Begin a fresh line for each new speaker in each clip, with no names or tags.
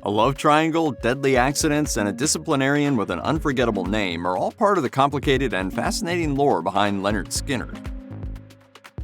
A love triangle, deadly accidents, and a disciplinarian with an unforgettable name are all part of the complicated and fascinating lore behind Lynyrd Skynyrd.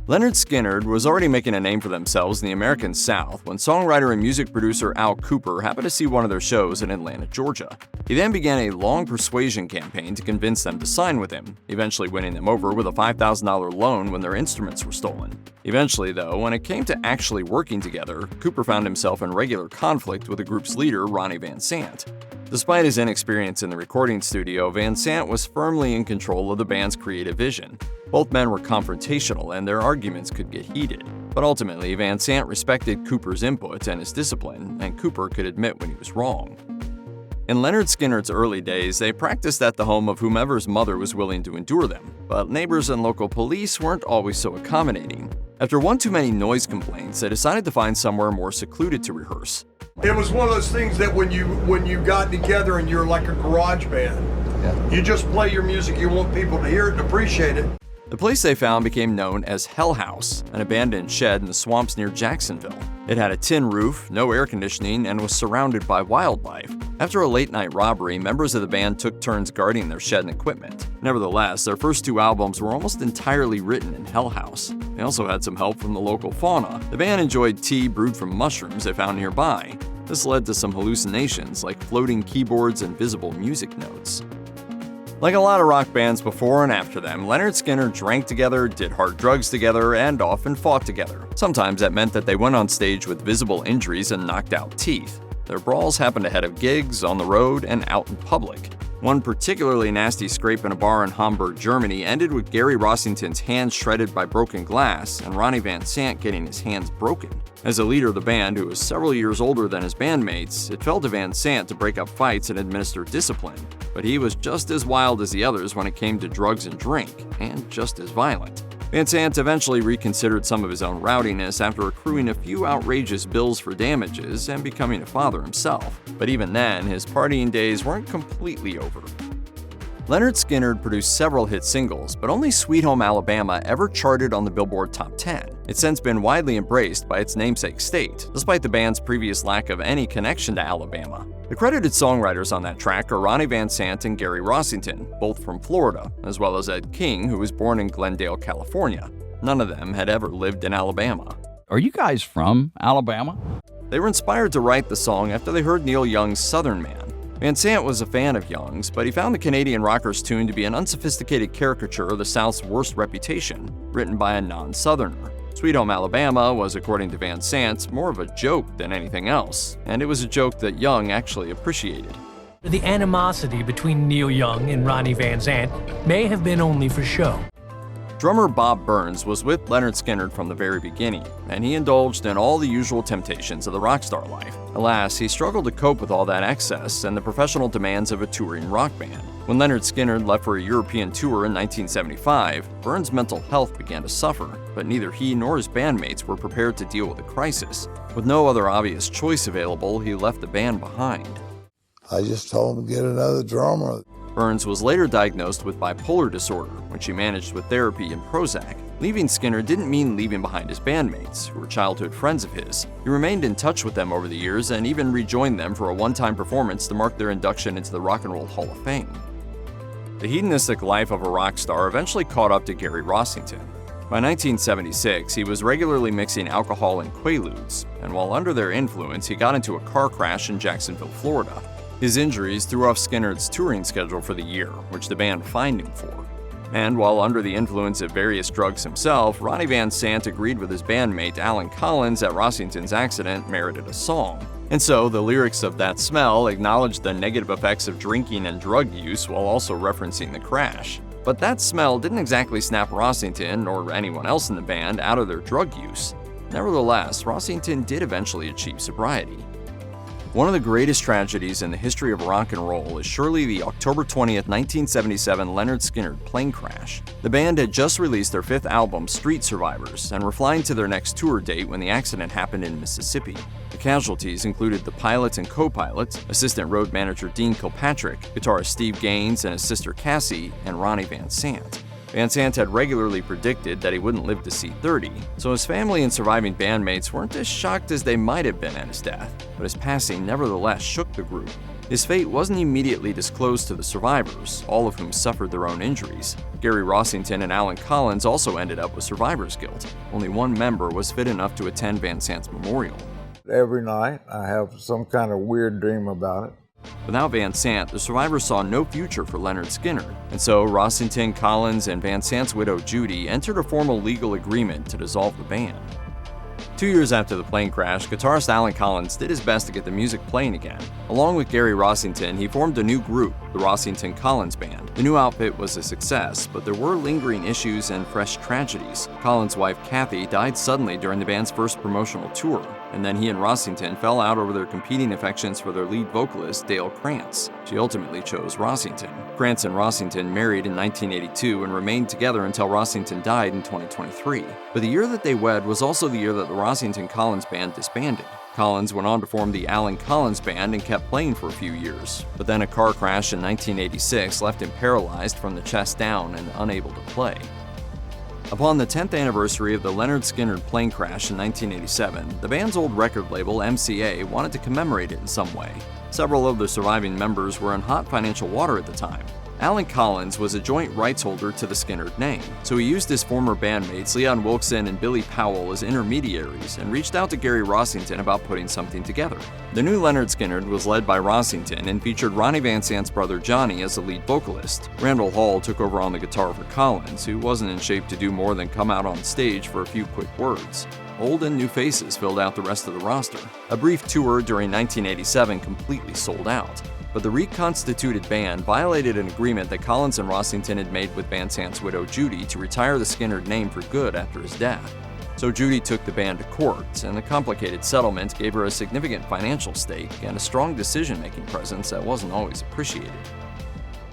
Lynyrd Skynyrd was already making a name for themselves in the American South when songwriter and music producer Al Kooper happened to see one of their shows in Atlanta, Georgia. He then began a long persuasion campaign to convince them to sign with him, eventually winning them over with a $5,000 loan when their instruments were stolen. Eventually, though, when it came to actually working together, Kooper found himself in regular conflict with the group's leader, Ronnie Van Sant. Despite his inexperience in the recording studio, Van Sant was firmly in control of the band's creative vision. Both men were confrontational and their arguments could get heated. But ultimately, Van Sant respected Kooper's input and his discipline, and Kooper could admit when he was wrong. In Lynyrd Skynyrd's early days, they practiced at the home of whomever's mother was willing to endure them, but neighbors and local police weren't always so accommodating. After one too many noise complaints, they decided to find somewhere more secluded to rehearse.
It was one of those things that when you got together and you're like a garage band, you just play your music, you want people to hear it and appreciate it.
The place they found became known as Hell House, an abandoned shed in the swamps near Jacksonville. It had a tin roof, no air conditioning, and was surrounded by wildlife. After a late-night robbery, members of the band took turns guarding their shed and equipment. Nevertheless, their first two albums were almost entirely written in Hell House. They also had some help from the local fauna. The band enjoyed tea brewed from mushrooms they found nearby. This led to some hallucinations, like floating keyboards and visible music notes. Like a lot of rock bands before and after them, Lynyrd Skynyrd drank together, did hard drugs together, and often fought together. Sometimes that meant that they went on stage with visible injuries and knocked out teeth. Their brawls happened ahead of gigs, on the road, and out in public. One particularly nasty scrape in a bar in Hamburg, Germany ended with Gary Rossington's hands shredded by broken glass and Ronnie Van Sant getting his hands broken. As a leader of the band, who was several years older than his bandmates, it fell to Van Sant to break up fights and administer discipline. But he was just as wild as the others when it came to drugs and drink, and just as violent. Van Sant eventually reconsidered some of his own rowdiness after accruing a few outrageous bills for damages and becoming a father himself. But even then, his partying days weren't completely over. Lynyrd Skynyrd produced several hit singles, but only Sweet Home Alabama ever charted on the Billboard Top 10. It's since been widely embraced by its namesake state, despite the band's previous lack of any connection to Alabama. The credited songwriters on that track are Ronnie Van Sant and Gary Rossington, both from Florida, as well as Ed King, who was born in Glendale, California. None of them had ever lived in Alabama.
Are you guys from Alabama?
They were inspired to write the song after they heard Neil Young's Southern Man. Van Sant was a fan of Young's, but he found the Canadian rocker's tune to be an unsophisticated caricature of the South's worst reputation, written by a non-Southerner. Sweet Home Alabama was, according to Van Sant, more of a joke than anything else, and it was a joke that Young actually appreciated.
The animosity between Neil Young and Ronnie Van Sant may have been only for show.
Drummer Bob Burns was with Lynyrd Skynyrd from the very beginning, and he indulged in all the usual temptations of the rock star life. Alas, he struggled to cope with all that excess and the professional demands of a touring rock band. When Lynyrd Skynyrd left for a European tour in 1975, Burns' mental health began to suffer, but neither he nor his bandmates were prepared to deal with the crisis. With no other obvious choice available, he left the band behind.
I just told him to get another drummer.
Burns was later diagnosed with bipolar disorder, which he managed with therapy and Prozac. Leaving Skynyrd didn't mean leaving behind his bandmates, who were childhood friends of his. He remained in touch with them over the years and even rejoined them for a one-time performance to mark their induction into the Rock and Roll Hall of Fame. The hedonistic life of a rock star eventually caught up to Gary Rossington. By 1976, he was regularly mixing alcohol and Quaaludes, and while under their influence, he got into a car crash in Jacksonville, Florida. His injuries threw off Skynyrd's touring schedule for the year, which the band fined him for. And while under the influence of various drugs himself, Ronnie Van Sant agreed with his bandmate Alan Collins that Rossington's accident merited a song. And so, the lyrics of That Smell acknowledged the negative effects of drinking and drug use while also referencing the crash. But that smell didn't exactly snap Rossington or anyone else in the band out of their drug use. Nevertheless, Rossington did eventually achieve sobriety. One of the greatest tragedies in the history of rock and roll is surely the October 20th, 1977 Lynyrd Skynyrd plane crash. The band had just released their fifth album, Street Survivors, and were flying to their next tour date when the accident happened in Mississippi. The casualties included the pilot and co-pilot, assistant road manager Dean Kilpatrick, guitarist Steve Gaines and his sister Cassie, and Ronnie Van Sant. Van Sant had regularly predicted that he wouldn't live to see 30, so his family and surviving bandmates weren't as shocked as they might have been at his death, but his passing nevertheless shook the group. His fate wasn't immediately disclosed to the survivors, all of whom suffered their own injuries. Gary Rossington and Alan Collins also ended up with survivor's guilt. Only one member was fit enough to attend Van Sant's memorial.
Every night I have some kind of weird dream about it.
Without Van Sant, the survivors saw no future for Lynyrd Skynyrd, and so Rossington, Collins, and Van Sant's widow Judy entered a formal legal agreement to dissolve the band. 2 years after the plane crash, guitarist Alan Collins did his best to get the music playing again. Along with Gary Rossington, he formed a new group, the Rossington-Collins Band. The new outfit was a success, but there were lingering issues and fresh tragedies. Collins' wife Kathy died suddenly during the band's first promotional tour, and then he and Rossington fell out over their competing affections for their lead vocalist, Dale Krantz. She ultimately chose Rossington. Krantz and Rossington married in 1982 and remained together until Rossington died in 2023. But the year that they wed was also the year that the Rossington-Collins Band disbanded. Collins went on to form the Alan Collins Band and kept playing for a few years, but then a car crash in 1986 left him paralyzed from the chest down and unable to play. Upon the 10th anniversary of the Lynyrd Skynyrd plane crash in 1987, the band's old record label, MCA, wanted to commemorate it in some way. Several of the surviving members were in hot financial water at the time. Alan Collins was a joint rights holder to the Skynyrd name, so he used his former bandmates Leon Wilkeson and Billy Powell as intermediaries and reached out to Gary Rossington about putting something together. The new Lynyrd Skynyrd was led by Rossington and featured Ronnie Van Sant's brother Johnny as the lead vocalist. Randall Hall took over on the guitar for Collins, who wasn't in shape to do more than come out on stage for a few quick words. Old and new faces filled out the rest of the roster. A brief tour during 1987 completely sold out. But the reconstituted band violated an agreement that Collins and Rossington had made with Van Sant's widow Judy to retire the Skynyrd name for good after his death. So Judy took the band to court, and the complicated settlement gave her a significant financial stake and a strong decision-making presence that wasn't always appreciated.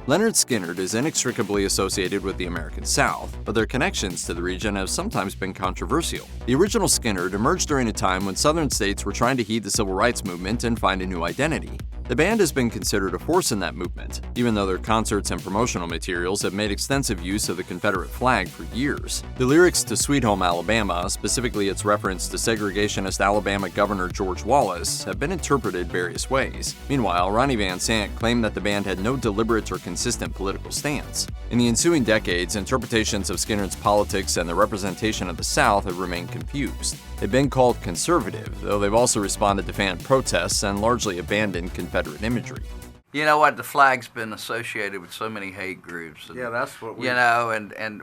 Lynyrd Skynyrd is inextricably associated with the American South, but their connections to the region have sometimes been controversial. The original Skynyrd emerged during a time when southern states were trying to heed the civil rights movement and find a new identity. The band has been considered a force in that movement, even though their concerts and promotional materials have made extensive use of the Confederate flag for years. The lyrics to Sweet Home Alabama, specifically its reference to segregationist Alabama Governor George Wallace, have been interpreted various ways. Meanwhile, Ronnie Van Sant claimed that the band had no deliberate or consistent political stance. In the ensuing decades, interpretations of Skynyrd's politics and the representation of the South have remained confused. They've been called conservative, though they've also responded to fan protests and largely abandoned Confederate imagery.
You know what? The flag's been associated with so many hate groups. And,
Yeah, that's what we...
You know, and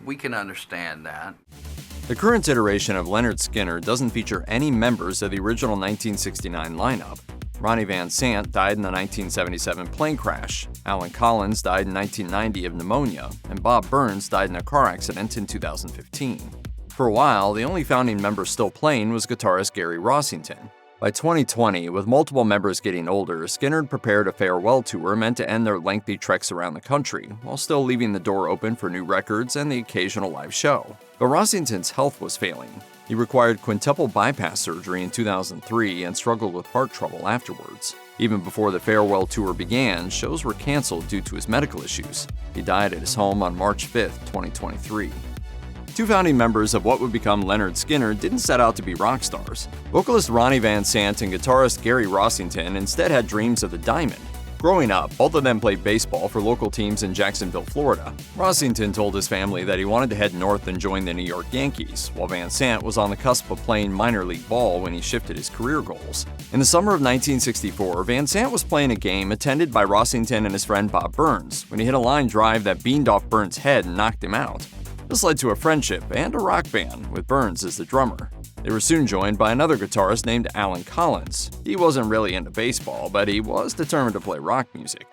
we can understand that.
The current iteration of Lynyrd Skynyrd doesn't feature any members of the original 1969 lineup. Ronnie Van Sant died in the 1977 plane crash, Alan Collins died in 1990 of pneumonia, and Bob Burns died in a car accident in 2015. For a while, the only founding member still playing was guitarist Gary Rossington. By 2020, with multiple members getting older, Skynyrd prepared a farewell tour meant to end their lengthy treks around the country, while still leaving the door open for new records and the occasional live show. But Rossington's health was failing. He required quintuple bypass surgery in 2003 and struggled with heart trouble afterwards. Even before the farewell tour began, shows were canceled due to his medical issues. He died at his home on March 5, 2023. Two founding members of what would become Lynyrd Skynyrd didn't set out to be rock stars. Vocalist Ronnie Van Sant and guitarist Gary Rossington instead had dreams of the diamond. Growing up, both of them played baseball for local teams in Jacksonville, Florida. Rossington told his family that he wanted to head north and join the New York Yankees, while Van Sant was on the cusp of playing minor league ball when he shifted his career goals. In the summer of 1964, Van Sant was playing a game attended by Rossington and his friend Bob Burns when he hit a line drive that beamed off Burns' head and knocked him out. This led to a friendship and a rock band, with Burns as the drummer. They were soon joined by another guitarist named Alan Collins. He wasn't really into baseball, but he was determined to play rock music.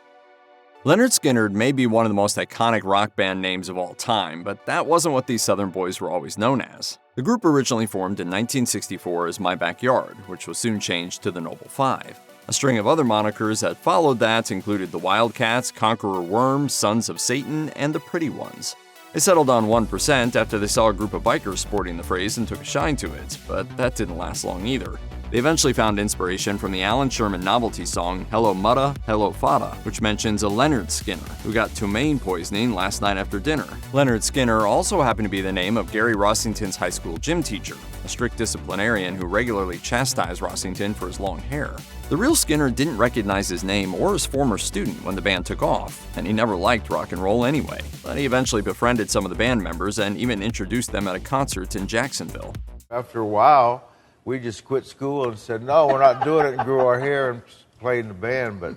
Lynyrd Skynyrd may be one of the most iconic rock band names of all time, but that wasn't what these Southern boys were always known as. The group originally formed in 1964 as My Backyard, which was soon changed to the Noble Five. A string of other monikers that followed that included the Wildcats, Conqueror Worm, Sons of Satan, and the Pretty Ones. They settled on 1% after they saw a group of bikers sporting the phrase and took a shine to it, but that didn't last long either. They eventually found inspiration from the Alan Sherman novelty song Hello Mutta, Hello Fada, which mentions a Lynyrd Skynyrd who got ptomaine poisoning last night after dinner. Lynyrd Skynyrd also happened to be the name of Gary Rossington's high school gym teacher, a strict disciplinarian who regularly chastised Rossington for his long hair. The real Skynyrd didn't recognize his name or his former student when the band took off, and he never liked rock and roll anyway. But he eventually befriended some of the band members and even introduced them at a concert in Jacksonville.
After a while, we just quit school and said, no, we're not doing it, and grew our hair and played in the band, but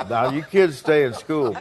now you kids stay in school.